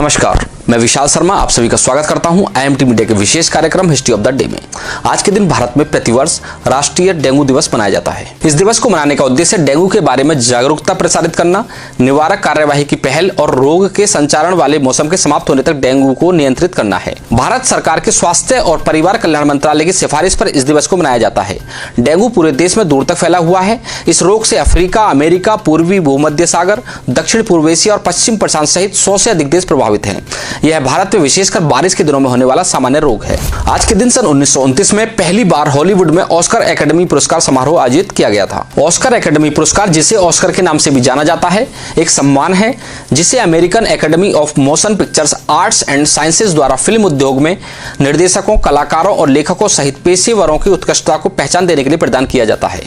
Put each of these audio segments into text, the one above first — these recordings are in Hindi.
नमस्कार, मैं विशाल शर्मा आप सभी का स्वागत करता हूं IMT मीडिया के विशेष कार्यक्रम हिस्ट्री ऑफ द डे में। आज के दिन भारत में प्रतिवर्ष राष्ट्रीय डेंगू दिवस मनाया जाता है। इस दिवस को मनाने का उद्देश्य डेंगू के बारे में जागरूकता प्रसारित करना, निवारक कार्यवाही की पहल और रोग के संचारण वाले मौसम के समाप्त होने तक डेंगू को नियंत्रित करना है। भारत सरकार के स्वास्थ्य और परिवार कल्याण मंत्रालय की सिफारिश पर इस दिवस को मनाया जाता है। डेंगू पूरे देश में दूर तक फैला हुआ है। इस रोग से अफ्रीका, अमेरिका, पूर्वी भूमध्य सागर, दक्षिण पूर्व एशिया और पश्चिम प्रशांत सहित 100 से अधिक देश प्रभावित हैं। यह भारत में विशेषकर बारिश के दिनों में होने वाला सामान्य रोग है। आज के दिन सन 1929 में पहली बार हॉलीवुड में ऑस्कर एकेडमी पुरस्कार समारोह आयोजित किया गया था। ऑस्कर एकेडमी पुरस्कार, जिसे ऑस्कर के नाम से भी जाना जाता है, एक सम्मान है जिसे American academy of motion pictures arts and sciences द्वारा फिल्म उद्योग में निर्देशकों, कलाकारों और लेखकों सहित पेशेवरों की उत्कृष्टता को पहचान देने के लिए प्रदान किया जाता है।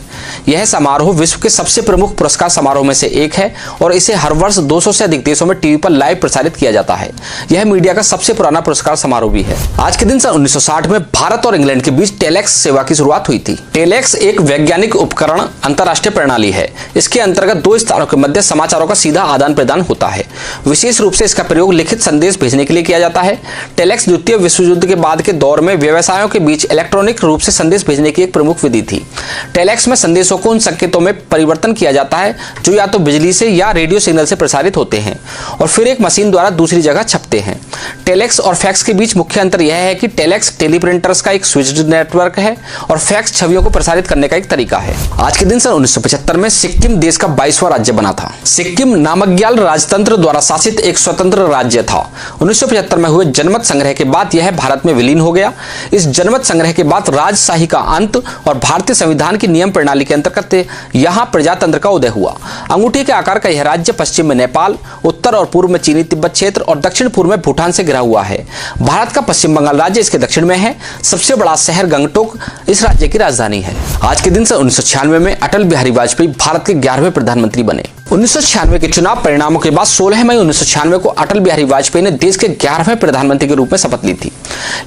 यह समारोह विश्व के सबसे प्रमुख पुरस्कार समारोह में से एक है और इसे हर वर्ष 200 से अधिक देशों में टीवी पर लाइव प्रसारित किया जाता है। यह मीडिया का सबसे पुराना पुरस्कार समारोह भी है। आज के दिन सन 1960 में भारत और इंग्लैंड के बीच टेलेक्स सेवा की शुरुआत हुई थी। टेलेक्स एक वैज्ञानिक उपकरण अंतरराष्ट्रीय प्रणाली है। इसके अंतर्गत दो स्थानों के मध्य समाचारों का सीधा आदान प्रदान होता है। विशेष रूप से इसका प्रयोग लिखित संदेश भेजने के लिए किया जाता है। टेलेक्स द्वितीय विश्व युद्ध के बाद के दौर में व्यवसायों के बीच इलेक्ट्रॉनिक रूप से संदेश भेजने की एक प्रमुख विधि थी। टेलेक्स में संदेशों को उन संकेतों में परिवर्तन किया जाता है जो या तो बिजली से या रेडियो सिग्नल से प्रसारित होते हैं और फिर एक मशीन द्वारा दूसरी जगह छपते हैं। टेलेक्स और फैक्स के बीच मुख्य अंतर यह है कि टेलेक्स टेलीप्रिंटर्स का एक स्विच्ड नेटवर्क है और फैक्स छवियों को प्रसारित करने का एक तरीका है। आज के दिन सन 1975 में सिक्किम देश का 22वां राज्य बना था। सिक्किम नामग्याल राजतंत्र द्वारा शासित एक स्वतंत्र राज्य था। 1975 में हुए जनमत संग्रह के बाद यह भारत में विलीन हो गया। इस जनमत संग्रह के बाद राजशाही का अंत और भारतीय संविधान की नियम प्रणाली के अंतर्गत यहाँ प्रजातंत्र का उदय हुआ। अंगूठी के आकार का यह राज्य पश्चिम में नेपाल, उत्तर और पूर्व में चीनी तिब्बत क्षेत्र और दक्षिण पूर्व में भूटान से घिरा हुआ है। भारत का पश्चिम बंगाल राज्य इसके दक्षिण में है। सबसे बड़ा शहर गंगटोक इस राज्य की राजधानी है। आज के दिन सन 1996 में अटल बिहारी वाजपेयी भारत के 11वें प्रधानमंत्री बने। 1996 के चुनाव परिणामों के बाद 16 मई 1996 को अटल बिहारी वाजपेयी ने देश के 11वें प्रधानमंत्री के रूप में शपथ ली थी,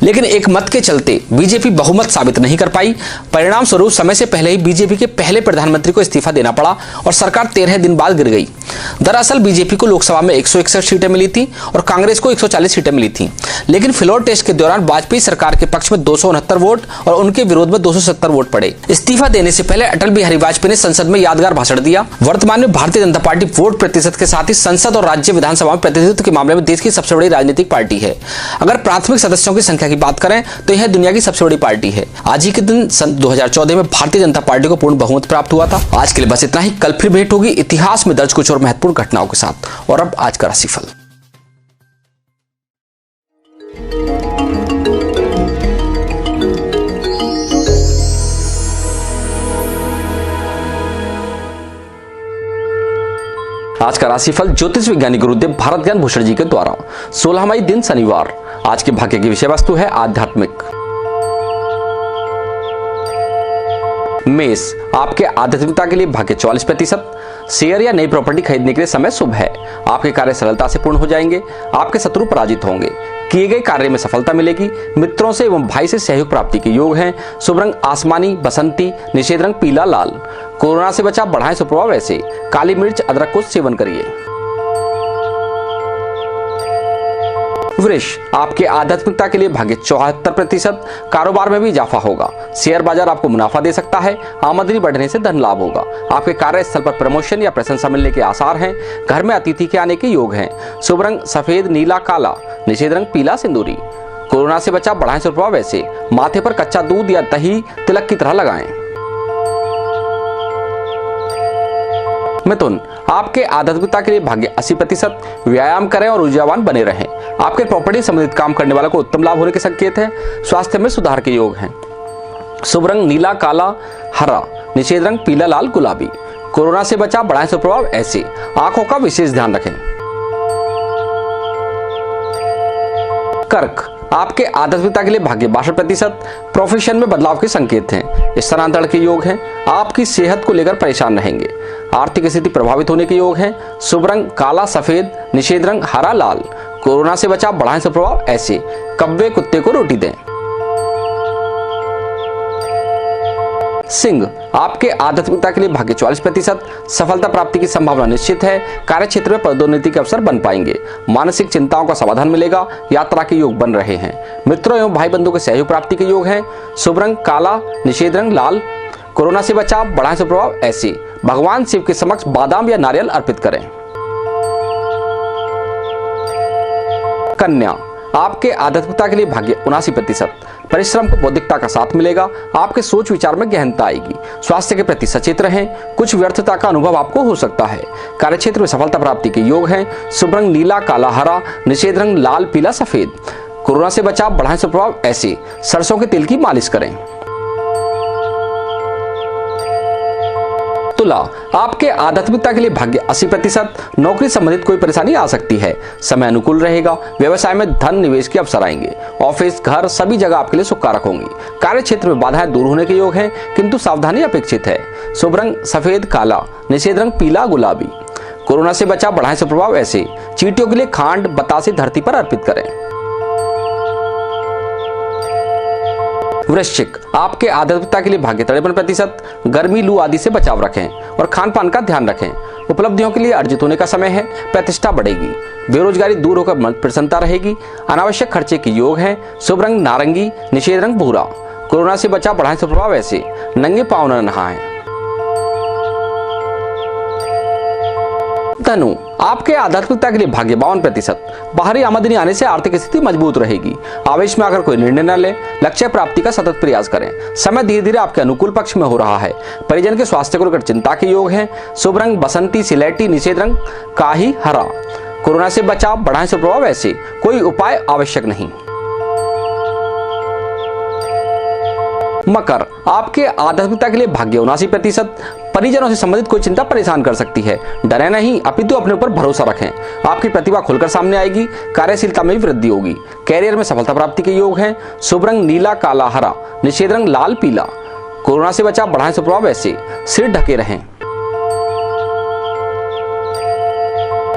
लेकिन एक मत के चलते बीजेपी बहुमत साबित नहीं कर पाई। परिणाम स्वरूप समय से पहले ही बीजेपी के पहले प्रधानमंत्री को इस्तीफा देना पड़ा और सरकार 13 दिन बाद गिर गई। दरअसल बीजेपी को लोकसभा में 161 सीटें मिली थी और कांग्रेस को 140 सीटें मिली थी, लेकिन फ्लोर टेस्ट के दौरान वाजपेयी सरकार के पक्ष में 269 वोट और उनके विरोध में 270 वोट पड़े। इस्तीफा देने से पहले अटल बिहारी वाजपेयी ने संसद में यादगार भाषण दिया। वर्तमान में भारतीय जनता पार्टी वोट प्रतिशत के साथ ही संसद और राज्य विधानसभा में प्रतिनिधित्व के मामले में देश की सबसे बड़ी राजनीतिक पार्टी है। अगर प्राथमिक सदस्यों की संख्या की बात करें तो यह दुनिया की सबसे बड़ी पार्टी है। आज ही के दिन सन 2014 में भारतीय जनता पार्टी को पूर्ण बहुमत प्राप्त हुआ था। आज के लिए बस इतना ही। कल फिर भेंट होगी इतिहास में दर्ज कुछ और महत्वपूर्ण घटनाओं के साथ। और अब आज का राशिफल। आज का राशिफल ज्योतिष वैज्ञानिक गुरुदेव भारत ज्ञान भूषण जी के द्वारा। 16 मई दिन शनिवार। आज के भाग्य की विषय वस्तु है आध्यात्मिक। मेष, आपके आध्यात्मिकता के लिए भाग्य 44%। शेयर या नई प्रॉपर्टी खरीदने के लिए समय शुभ है। आपके कार्य सरलता से पूर्ण हो जाएंगे। आपके शत्रु पराजित होंगे। किए गए कार्य में सफलता मिलेगी। मित्रों से एवं भाई से सहयोग प्राप्ति के योग हैं। शुभ रंग आसमानी, बसंती, निषेध रंग पीला, लाल। कोरोना से बचाव बढ़ाएं सुप्रभाव ऐसे। काली मिर्च, अदरक को सेवन करिए। वृष, आपके आध्यात्मिकता के लिए भाग्य 74%। कारोबार में भी इजाफा होगा। शेयर बाजार आपको मुनाफा दे सकता है। आमदनी बढ़ने से धन लाभ होगा। आपके कार्यस्थल पर प्रमोशन या प्रशंसा मिलने के आसार हैं। घर में अतिथि के आने के योग हैं। शुभ रंग सफेद, नीला, काला। निषेध रंग पीला, सिंदूरी। कोरोना से बचाव बढ़ाएं सुप्रभाव ऐसे। माथे पर कच्चा दूध या दही तिलक की तरह लगाएं। मिथुन, आपके आध्यात्मिकता के लिए भाग्य 80%। व्यायाम करें और ऊर्जावान बने रहें। आपके प्रॉपर्टी संबंधित काम करने वालों को उत्तम लाभ होने के संकेत हैं। स्वास्थ्य में सुधार के योग हैं। शुभ रंग नीला, काला, हरा। निषेध रंग पीला, लाल, गुलाबी। कोरोना से बचाव बढ़ाएं सुप्रभाव ऐसे। आंखों का विशेष ध्यान रखें। कर्क, आपके आध्यात्मिकता के लिए भाग्य 62%। प्रोफेशन में बदलाव के संकेत हैं। स्थानांतरण के योग हैं। आपकी सेहत को लेकर परेशान रहेंगे। आर्थिक स्थिति प्रभावित होने के योग हैं। शुभ रंग काला, सफेद। निषेध रंग हरा, लाल। कोरोना से बचाव बढ़ाएं सुप्रभाव ऐसे। कब्बे कुत्ते को रोटी दें। सिंह, आपके आध्यात्मिकता के लिए भाग्य 44%, सफलता प्राप्ति की संभावना निश्चित है। कार्य क्षेत्र में पदोन्नति के अवसर बन पाएंगे। मानसिक चिंताओं का समाधान मिलेगा। यात्रा के योग बन रहे हैं। मित्रों एवं भाई बंधुओं के सहयोग प्राप्ति के योग हैं। शुभ रंग काला, निषेध रंग लाल। कोरोना से बचाव, बढ़ाएं सुप्रभाव ऐसे भगवान शिव के समक्ष बादाम या नारियल अर्पित करें। कन्या, आपके आध्यात्मिकता के लिए भाग्य 79%, परिश्रम को बौद्धिकता का साथ मिलेगा। आपके सोच विचार में गहनता आएगी। स्वास्थ्य के प्रति सचेत रहें। कुछ व्यर्थता का अनुभव आपको हो सकता है। कार्यक्षेत्र में सफलता प्राप्ति के योग हैं। शुभ रंग नीला, काला, हरा, निषेध रंग लाल, पीला, सफेद। कोरोना से बचाव, बढ़ाएं सुप्रभाव ऐसे सरसों के तेल की मालिश करें। तुला, आपके आध्यात्मिकता के लिए भाग्य 80%, नौकरी संबंधित कोई परेशानी आ सकती है। समय अनुकूल रहेगा। व्यवसाय में धन निवेश के अवसर आएंगे। ऑफिस, घर, सभी जगह आपके लिए सुखकारक होंगी। कार्य क्षेत्र में बाधाएं दूर होने के योग हैं, किंतु सावधानी अपेक्षित है। शुभ रंग सफेद, काला, निषेध रंग पीला, गुलाबी। कोरोना से बचाव, बढ़ाएं सुप्रभाव ऐसे चींटियों के लिए खांड, बतासे धरती पर अर्पित करें। वृश्चिक, आपके आध्यात्मिकता के लिए भाग्य 53%, गर्मी, लू आदि से बचाव रखें और खान पान का ध्यान रखें। उपलब्धियों के लिए अर्जित होने का समय है। प्रतिष्ठा बढ़ेगी। बेरोजगारी दूर होकर मन प्रसन्नता रहेगी। अनावश्यक खर्चे के योग हैं। शुभ रंग नारंगी, निषेध रंग भूरा। कोरोना से बचाव, बढ़ाएं सुप्रभाव ऐसे नंगे पांव न नहाएं। धनु, आपके आध्यात्मिकता के लिए भाग्य 52%, बाहरी आमदनी आने से आर्थिक स्थिति मजबूत रहेगी। आवेश में आकर कोई निर्णय न ले। लक्ष्य प्राप्ति का सतत प्रयास करें। समय धीरे धीरे आपके अनुकूल पक्ष में हो रहा है। परिजन के स्वास्थ्य को लेकर चिंता के योग हैं। शुभ रंग बसंती, सिलेटी, निषेध रंग काही, हरा। कोरोना से बचाव, बढ़ाएं सुप्रभाव ऐसे कोई उपाय आवश्यक नहीं। मकर, आपके आध्यात्मिकता के लिए भाग्य 79%, परिजनों से संबंधित कोई चिंता परेशान कर सकती है। डरे नहीं, अपितु अपने ऊपर भरोसा रखें। आपकी प्रतिभा खुलकर सामने आएगी। कार्यशीलता में भी वृद्धि होगी। कैरियर में सफलता प्राप्ति के योग हैं। शुभ रंग नीला, काला, हरा, निषेध रंग लाल, पीला। कोरोना से बचाव, बढ़ाएं सुप्रभाव ऐसे सिर ढके रहें।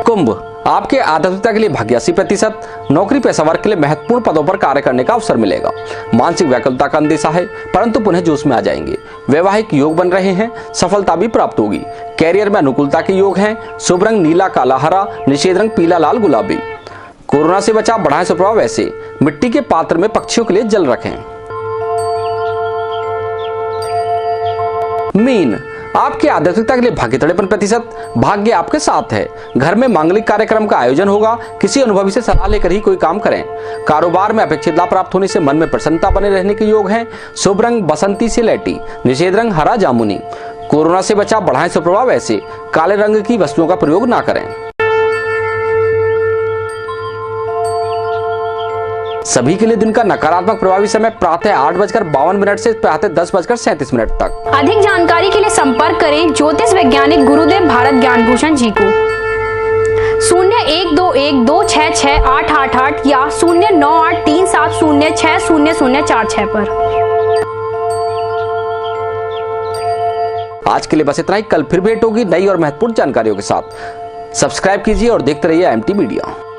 कुंभ, आपके आध्यात्मिकता के लिए भाग्य 80%, नौकरी पेशा वर्ग के लिए महत्वपूर्ण पदों पर कार्य करने का अवसर मिलेगा। मानसिक व्याकुलता का अंदेशा है, परंतु पुनः जोश में आ जाएंगे। वैवाहिक योग बन रहे हैं। सफलता भी प्राप्त होगी। कैरियर में अनुकूलता के योग हैं। शुभ रंग नीला, काला, हरा, निषेध रंग पीला, लाल, गुलाबी। कोरोना से बचाव, बढ़ाएं सुप्रभाव ऐसे मिट्टी के पात्र में पक्षियों के लिए जल रखें। मीन, आपके आध्यात्मिकता के लिए भाग्य 53%, भाग्य आपके साथ है। घर में मांगलिक कार्यक्रम का आयोजन होगा। किसी अनुभवी से सलाह लेकर ही कोई काम करें। कारोबार में अपेक्षित लाभ प्राप्त होने से मन में प्रसन्नता बने रहने के योग हैं। शुभ रंग बसंती, सिलेटी, निषेध रंग हरा, जामुनी। कोरोना से बचाव, बढ़ाएं सुप्रभाव ऐसे काले रंग की वस्तुओं का प्रयोग ना करें। सभी के लिए दिन का नकारात्मक प्रभावी समय प्रातः 8:52 से प्रातः 10:37 तक। अधिक जानकारी के लिए संपर्क करें ज्योतिष वैज्ञानिक गुरुदेव भारत ज्ञान भूषण जी को 0121266888 या 098370600046 पर। आज के लिए बस इतना ही। कल फिर भेंट होगी नई और महत्वपूर्ण जानकारियों के साथ। सब्सक्राइब कीजिए और देखते रहिए IMT मीडिया।